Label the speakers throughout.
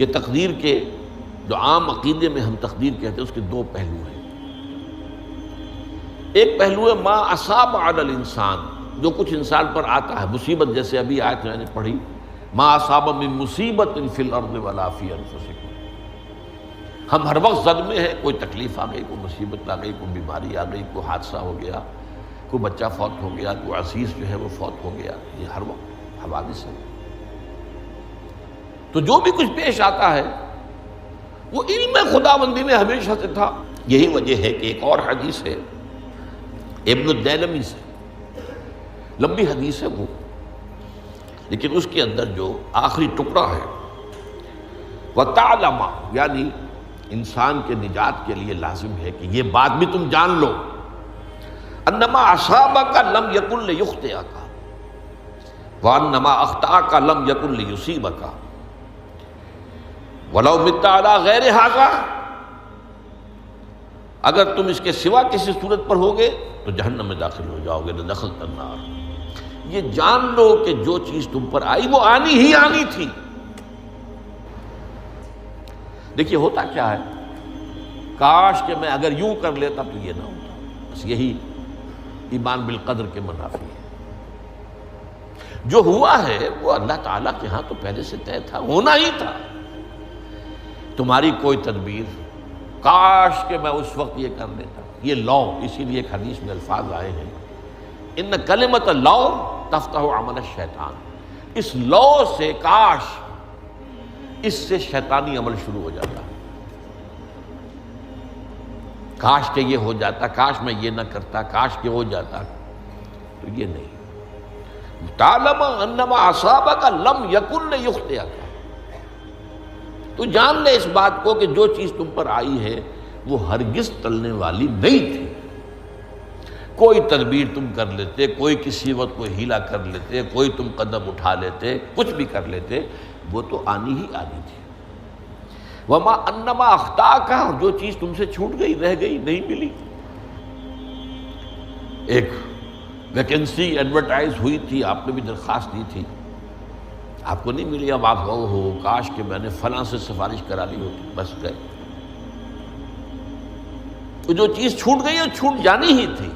Speaker 1: کہ تقدیر کے جو عام عقیدے میں ہم تقدیر کہتے ہیں اس کے دو پہلو ہیں۔ ایک پہلو ہے ما اصاب علی الانسان، جو کچھ انسان پر آتا ہے مصیبت، جیسے ابھی آیت میں نے پڑھی ما اصاب من مصیبت فی الارض ولا فی انفسکم۔ ہم ہر وقت زد میں ہیں، کوئی تکلیف آ گئی، کوئی مصیبت آ گئی، کوئی بیماری آ گئی، کوئی حادثہ ہو گیا، کوئی بچہ فوت ہو گیا، کوئی عزیز جو ہے وہ فوت ہو گیا، یہ ہر وقت حوادث ہے۔ تو جو بھی کچھ پیش آتا ہے وہ علم خداوندی میں ہمیشہ سے تھا۔ یہی وجہ ہے کہ ایک اور حدیث ہے ابن الدیلمی سے، لمبی حدیث ہے وہ، لیکن اس کے اندر جو آخری ٹکڑا ہے وَتَعْلَمَ، یعنی انسان کے نجات کے لیے لازم ہے کہ یہ بات بھی تم جان لو انما اصابک لم یکن لیخطئک وانما اخطاک لم یکن لیصیبک ولو مت علی غیر ھذا، اگر تم اس کے سوا کسی صورت پر ہوگے تو جہنم میں داخل ہو جاؤ گے، لدخلت النار۔ یہ جان لو کہ جو چیز تم پر آئی وہ آنی ہی آنی تھی۔ دیکھیے ہوتا کیا ہے، کاش کہ میں اگر یوں کر لیتا تو یہ نہ ہوتا، بس یہی ایمان بالقدر کے منافی ہے۔ جو ہوا ہے وہ اللہ تعالیٰ کے ہاں تو پہلے سے طے تھا، ہونا ہی تھا۔ تمہاری کوئی تدبیر، کاش کہ میں اس وقت یہ کر لیتا، یہ لو، اسی لیے ایک حدیث میں الفاظ آئے ہیں ان کلمۃ لو تفتح عمل الشیطان، اس لو سے، کاش، اس سے شیطانی عمل شروع ہو جاتا ہے۔ کاش کہ یہ ہو جاتا، کاش میں یہ نہ کرتا، کاش کہ ہو جاتا، تو یہ نہیں۔ تعلم انما اصابک لم یکن لیخطئک، تو جان لے اس بات کو کہ جو چیز تم پر آئی ہے وہ ہرگز ٹلنے والی نہیں تھی۔ کوئی تدبیر تم کر لیتے، کوئی کسی وقت کوئی ہیلا کر لیتے، کوئی تم قدم اٹھا لیتے، کچھ بھی کر لیتے، وہ تو آنی ہی آنی تھی۔ وما انما اخطاک، جو چیز تم سے چھوٹ گئی، رہ گئی، نہیں ملی۔ ایک ویکنسی ایڈورٹائز ہوئی تھی، آپ نے بھی درخواست دی تھی، آپ کو نہیں ملی، اب آپ غور ہو کاش کہ میں نے فلاں سے سفارش کرا لی ہوتی، بس گئے۔ تو جو چیز چھوٹ گئی وہ چھوٹ جانی ہی تھی،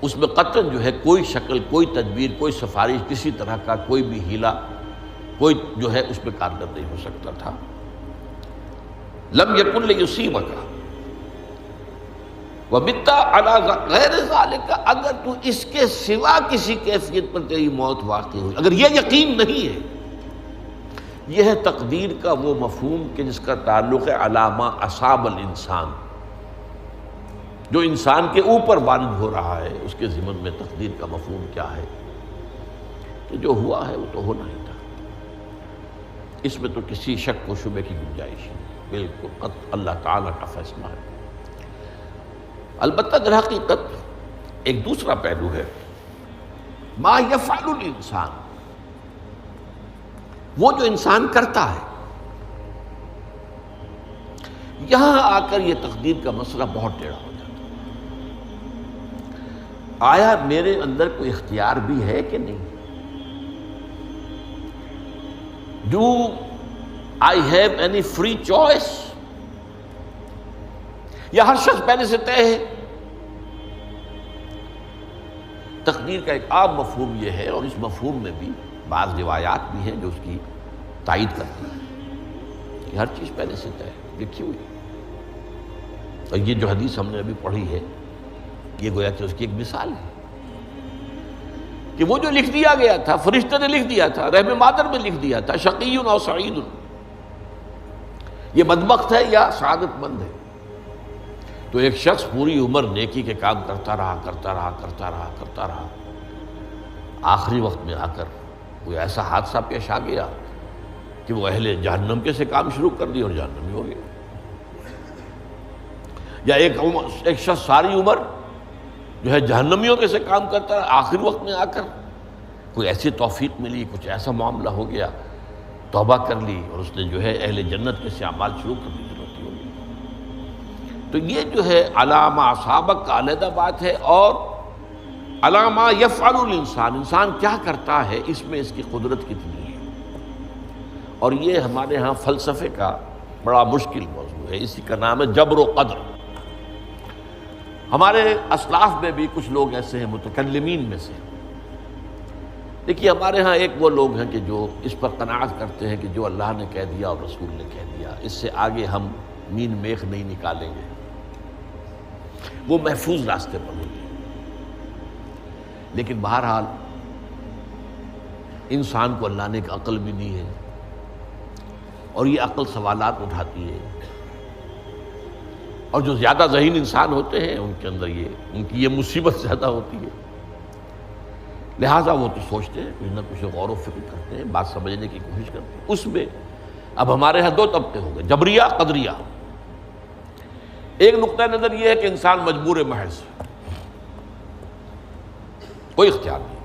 Speaker 1: اس میں قطعاً جو ہے کوئی شکل، کوئی تدبیر، کوئی سفارش، کسی طرح کا کوئی بھی ہیلا، کوئی جو ہے اس پہ کارگر نہیں ہو سکتا تھا۔ لم یکن لیصیبک ومت علی غیر ذالک، اگر تو اس کے سوا کسی کیفیت پر تیری موت واقع ہوئی، اگر یہ یقین نہیں ہے، یہ ہے تقدیر کا وہ مفہوم کہ جس کا تعلق ہے علی ما اصاب الانسان، جو انسان کے اوپر وارد ہو رہا ہے، اس کے ضمن میں تقدیر کا مفہوم کیا ہے کہ جو ہوا ہے وہ تو ہونا ہی تھا، اس میں تو کسی شک و شبے کی گنجائش نہیں، بالکل قطع اللہ تعالیٰ کا فیصلہ ہے۔ البتہ در حقیقت ایک دوسرا پہلو ہے ما یفعل الانسان، وہ جو انسان کرتا ہے۔ یہاں آ کر یہ تقدیر کا مسئلہ بہت ٹیڑھا ہو جاتا ہے۔ آیا میرے اندر کوئی اختیار بھی ہے کہ نہیں؟ Do I have any free choice؟ یا ہر شخص پہلے سے طے ہے؟ تقدیر کا ایک عام مفہوم یہ ہے، اور اس مفہوم میں بھی بعض روایات بھی ہیں جو اس کی تائید کرتی ہیں کہ ہر چیز پہلے سے طے ہے، لکھی ہوئی۔ اور یہ جو حدیث ہم نے ابھی پڑھی ہے یہ گویا کہ اس کی ایک مثال ہے کہ وہ جو لکھ دیا گیا تھا، فرشتے نے لکھ دیا تھا، رحم مادر میں لکھ دیا تھا، شقی اور سعید، یہ بدبخت ہے یا سعادت مند ہے۔ تو ایک شخص پوری عمر نیکی کے کام کرتا رہا، آخری وقت میں آ کر کوئی ایسا حادثہ پیش آ گیا کہ وہ اہل جہنم کے سے کام شروع کر دیا اور جہنمی ہو گیا۔ یا ایک شخص ساری عمر جو ہے جہنمیوں کے سے کام کرتا رہا، آخری وقت میں آ کر کوئی ایسی توفیق ملی، کچھ ایسا معاملہ ہو گیا، توبہ کر لی اور اس نے جو ہے اہل جنت کے سے اعمال شروع کر دی، ضرورت ہو گئی۔ تو یہ جو ہے علامہ اصابک کا علیحدہ بات ہے، اور علامہ یفعل الانسان، انسان کیا کرتا ہے، اس میں اس کی قدرت کتنی ہے، اور یہ ہمارے ہاں فلسفے کا بڑا مشکل موضوع ہے، اسی کا نام ہے جبر و قدر۔ ہمارے اسلاف میں بھی کچھ لوگ ایسے ہیں متکلمین میں سے، دیکھیے ہمارے ہاں ایک وہ لوگ ہیں کہ جو اس پر قناعت کرتے ہیں کہ جو اللہ نے کہہ دیا اور رسول نے کہہ دیا، اس سے آگے ہم مین میخ نہیں نکالیں گے، وہ محفوظ راستے پر ہوتے ہیں۔ لیکن بہرحال انسان کو اللہ نے ایک عقل بھی دی ہے، اور یہ عقل سوالات اٹھاتی ہے، اور جو زیادہ ذہین انسان ہوتے ہیں ان کے اندر ان کی یہ مصیبت زیادہ ہوتی ہے، لہٰذا وہ تو سوچتے ہیں، کچھ نہ کچھ غور و فکر کرتے ہیں، بات سمجھنے کی کوشش کرتے ہیں۔ اس میں اب ہمارے ہاں دو طبقے ہو گئے، جبریہ قدریہ۔ ایک نقطہ نظر یہ ہے کہ انسان مجبور محض، کوئی اختیار نہیں،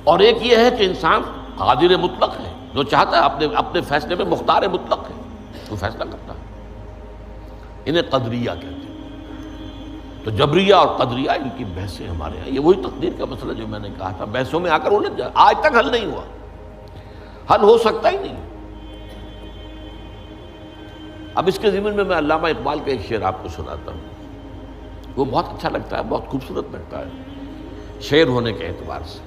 Speaker 1: اور ایک یہ ہے کہ انسان قادر مطلق ہے، جو چاہتا ہے اپنے فیصلے میں مختار مطلق ہے، وہ فیصلہ کرتا ہے۔ انہیں قدریہ کہتے ہیں۔ تو جبریہ اور قدریہ ان کی بحثیں ہمارے یہاں، یہ وہی تقدیر کا مسئلہ جو میں نے کہا تھا، بحثوں میں آ کر الجھ جائے، آج تک حل نہیں ہوا، حل ہو سکتا ہی نہیں۔ اب اس کے ضمن میں علامہ اقبال کا ایک شعر آپ کو سناتا ہوں، وہ بہت اچھا لگتا ہے، بہت خوبصورت لگتا ہے شعر ہونے کے اعتبار سے۔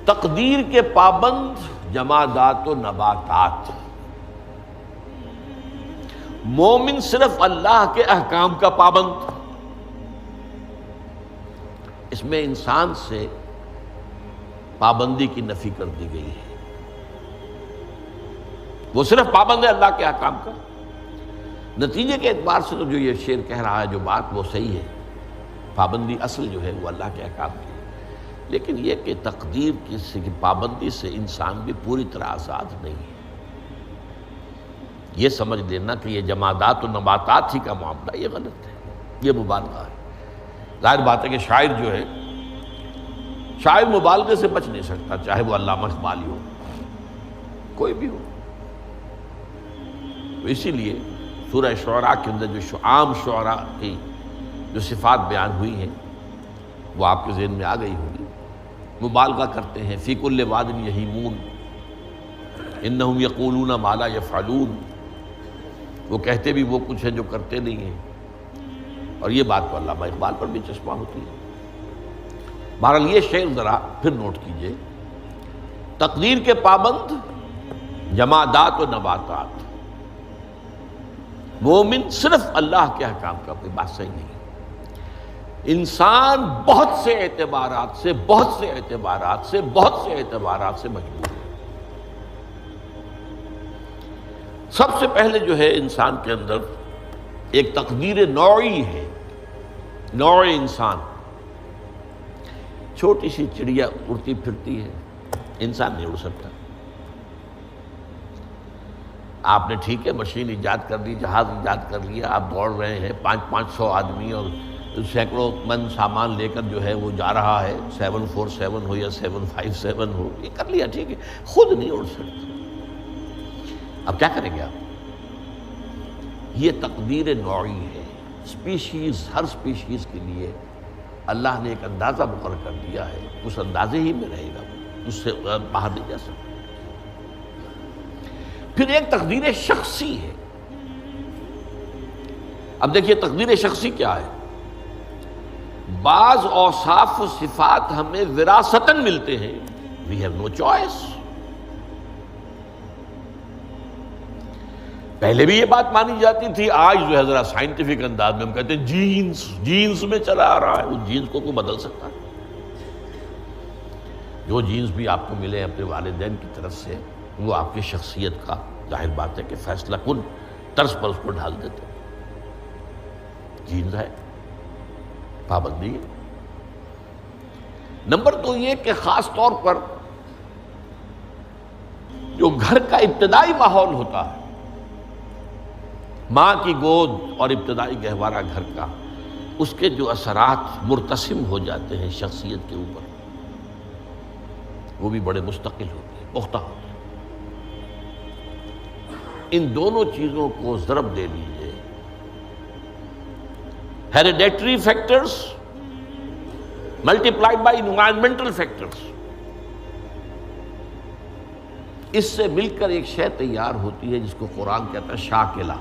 Speaker 1: تقدیر کے پابند جمادات و نباتات، مومن صرف اللہ کے احکام کا پابند۔ اس میں انسان سے پابندی کی نفی کر دی گئی ہے، وہ صرف پابند ہے اللہ کے احکام کا۔ نتیجے کے اعتبار سے تو جو یہ شعر کہہ رہا ہے، جو بات وہ صحیح ہے، پابندی اصل جو ہے وہ اللہ کے احکام کی ہے، لیکن یہ کہ تقدیر کی پابندی سے انسان بھی پوری طرح آزاد نہیں ہے۔ یہ سمجھ لینا کہ یہ جمادات و نباتات ہی کا معاملہ، یہ غلط ہے، یہ مبالغہ ہے۔ ظاہر بات ہے کہ شاعر جو ہے، شاعر مبالغے سے بچ نہیں سکتا، چاہے وہ علامہ اقبال ہو، کوئی بھی ہو۔ تو اسی لیے سورہ شعراء کے اندر جو عام شعراء کی جو صفات بیان ہوئی ہیں وہ آپ کے ذہن میں آ گئی ہوگی۔ مبالغہ کرتے ہیں، فی کل واد یہیمون انہم یقولون ما لا یفعلون، وہ کہتے بھی وہ کچھ ہے جو کرتے نہیں ہیں، اور یہ بات تو علامہ اقبال پر بھی چشمہ ہوتی ہے۔ بہرحال یہ شعر ذرا پھر نوٹ کیجئے، تقدیر کے پابند جمادات و نباتات، مومن صرف اللہ کے احکام کا، کوئی بات صحیح نہیں۔ انسان بہت سے اعتبارات سے مجبور ہے۔ سب سے پہلے جو ہے انسان کے اندر ایک تقدیر نوعی ہے، نوع انسان۔ چھوٹی سی چڑیا اڑتی پھرتی ہے، انسان نہیں اڑ سکتا۔ آپ نے ٹھیک ہے مشین ایجاد کر لی، جہاز ایجاد کر لیا، آپ دوڑ رہے ہیں، 500 آدمی اور سینکڑوں من سامان لے کر جو ہے وہ جا رہا ہے، 747 ہو یا 757 ہو، یہ کر لیا ٹھیک ہے، خود نہیں اڑ سکتا۔ اب کیا کریں گے آپ؟ یہ تقدیر نوعی ہے، سپیشیز، ہر سپیشیز کے لیے اللہ نے ایک اندازہ مقرر کر دیا ہے، اس اندازے ہی میں رہے گا، اس سے باہر نہیں جا سکتا۔ پھر ایک تقدیر شخصی ہے۔ اب دیکھیے تقدیر شخصی کیا ہے؟ بعض اوصاف و صفات ہمیں وراثتاً ملتے ہیں، we have no choice۔ پہلے بھی یہ بات مانی جاتی تھی، آج جو ہے ذرا سائنٹیفک انداز میں ہم کہتے ہیں جینز میں چلا آ رہا ہے، وہ جینز کو کوئی بدل سکتا ہے؟ جو جینز بھی آپ کو ملے اپنے والدین کی طرف سے، وہ آپ کی شخصیت کا ظاہر بات ہے کہ فیصلہ کن طرز پر اس کو ڈھال دیتے ہیں۔ جینز ہے، پابندی ہے۔ نمبر 2 یہ کہ خاص طور پر جو گھر کا ابتدائی ماحول ہوتا ہے، ماں کی گود اور ابتدائی گہوارہ گھر کا، اس کے جو اثرات مرتسم ہو جاتے ہیں شخصیت کے اوپر، وہ بھی بڑے مستقل ہوتے ہیں، پختہ ہوتے ہیں۔ ان دونوں چیزوں کو ضرب دے لیجئے، hereditary factors multiplied by environmental factors, اس سے مل کر ایک شے تیار ہوتی ہے جس کو قرآن کہتا ہے شاکلہ۔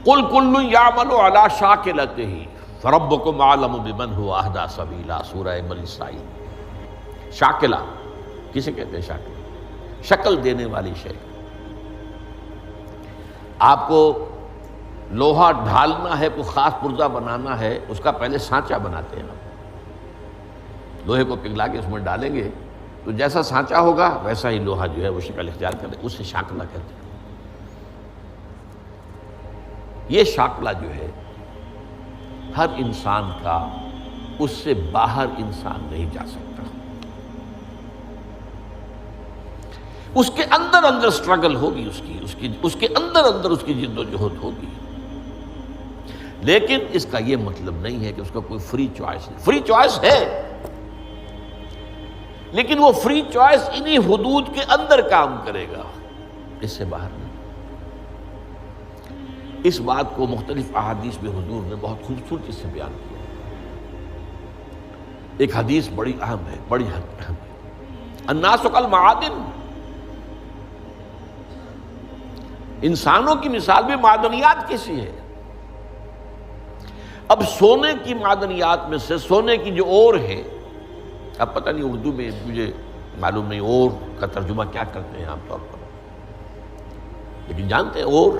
Speaker 1: قل کل یعمل علی شاکلتہ فربکم اعلم بمن هو اہدی سبیلا، سورہ بنی اسرائیل۔ شاکلہ کسے کہتے ہیں؟ شاکلہ شکل دینے والی شے۔ آپ کو لوہا ڈھالنا ہے، کوئی خاص پرزہ بنانا ہے، اس کا پہلے سانچہ بناتے ہیں۔ لوہے کو پگھلا کے اس میں ڈالیں گے تو جیسا سانچہ ہوگا ویسا ہی لوہا جو ہے وہ شکل اختیار کرے، اسے شاکلہ کہتے ہیں۔ یہ شاکلہ جو ہے ہر انسان کا، اس سے باہر انسان نہیں جا سکتا۔ اس کے اندر سٹرگل ہوگی، اس کے اندر اس کی جد و جہد ہوگی، لیکن اس کا یہ مطلب نہیں ہے کہ اس کا کوئی فری چوائس ہے۔ فری چوائس ہے، لیکن وہ فری چوائس انہی حدود کے اندر کام کرے گا، اس سے باہر نہیں۔ اس بات کو مختلف احادیث میں حضور نے بہت خوبصورتی سے بیان کیا۔ ایک حدیث بڑی اہم ہے، بڑی اہم ہے۔ الناس کالمعادن، انسانوں کی مثال بھی معدنیات کیسی ہے۔ اب سونے کی معدنیات میں سے سونے کی جو اور ہے، اب پتہ نہیں اردو میں مجھے معلوم نہیں اور کا ترجمہ کیا کرتے ہیں عام طور پر، لیکن جانتے ہیں اور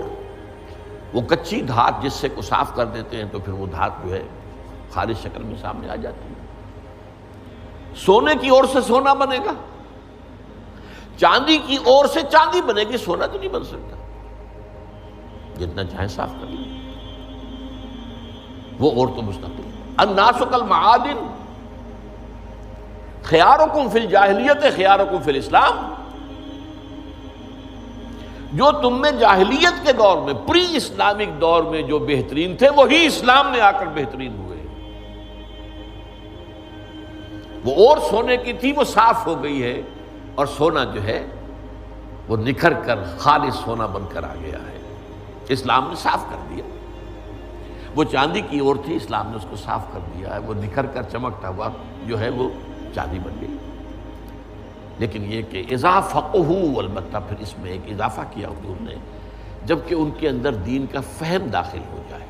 Speaker 1: وہ کچی دھات جس سے کو صاف کر دیتے ہیں تو پھر وہ دھات جو ہے خالص شکل میں سامنے آ جاتی ہے۔ سونے کی اور سے سونا بنے گا، چاندی کی اور سے چاندی بنے گی، سونا تو نہیں بن سکتا، جتنا چاہے صاف کر لیں، وہ اور تو مستقل۔ الناس کالمعادن خیارکم فی الجاہلیت خیارکم فی الاسلام، جو تم میں جاہلیت کے دور میں، پری اسلامک دور میں جو بہترین تھے، وہی اسلام میں آ کر بہترین ہوئے۔ وہ اور سونے کی تھی، وہ صاف ہو گئی ہے، اور سونا جو ہے وہ نکھر کر خالص سونا بن کر آ گیا ہے، اسلام نے صاف کر دیا۔ وہ چاندی کی اور تھی، اسلام نے اس کو صاف کر دیا ہے، وہ نکھر کر چمکتا ہوا جو ہے وہ چاندی بن گئی۔ لیکن یہ کہ اذا فقہوا، البتہ پھر اس میں ایک اضافہ کیا حضور نے، جبکہ ان کے اندر دین کا فہم داخل ہو جائے،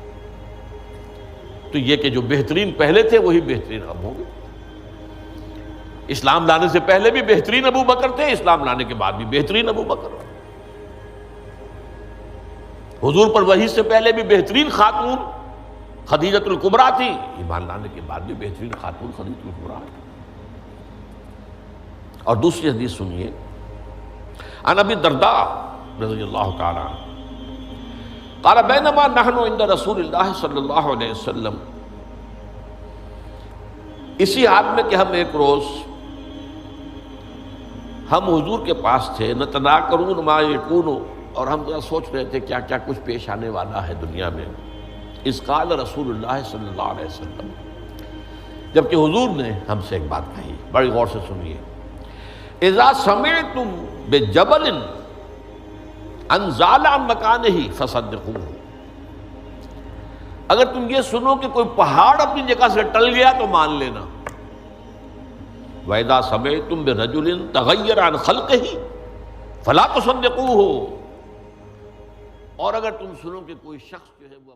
Speaker 1: تو یہ کہ جو بہترین پہلے تھے وہی بہترین اب ہوں گے۔ اسلام لانے سے پہلے بھی بہترین ابو بکر تھے، اسلام لانے کے بعد بھی بہترین ابو بکر۔ حضور پر وحی سے پہلے بھی بہترین خاتون خدیجۃ الکبریٰ تھی، ایمان لانے کے بعد بھی بہترین خاتون خدیجۃ الکبریٰ تھی۔ اور دوسری حدیث سنیے، عن ابی الدرداء رضی اللہ تعالی عنہ قال بینما نحن عند رسول اللہ صلی اللہ علیہ وسلم، اسی حال میں کہ ہم ایک روز ہم حضور کے پاس تھے، نتناکرون ما یکون، اور ہم ذرا سوچ رہے تھے کیا کیا کچھ پیش آنے والا ہے دنیا میں۔ اذ قال رسول اللہ صلی اللہ علیہ وسلم، جبکہ حضور نے ہم سے ایک بات کہی، بڑی غور سے سنیے۔ اذا سمعتم بجبل ان زال عن مکانہ فصدقوہ، اگر تم یہ سنو کہ کوئی پہاڑ اپنی جگہ سے ٹل گیا تو مان لینا۔ وَإِذَا سَمِعْتُمْ بِرَجُلٍ تَغَيَّرَ عَنْ خَلْقِهِ فَلَا تُصَدِّقُوهُ، اور اگر تم سنو کہ کوئی شخص جو ہے وہ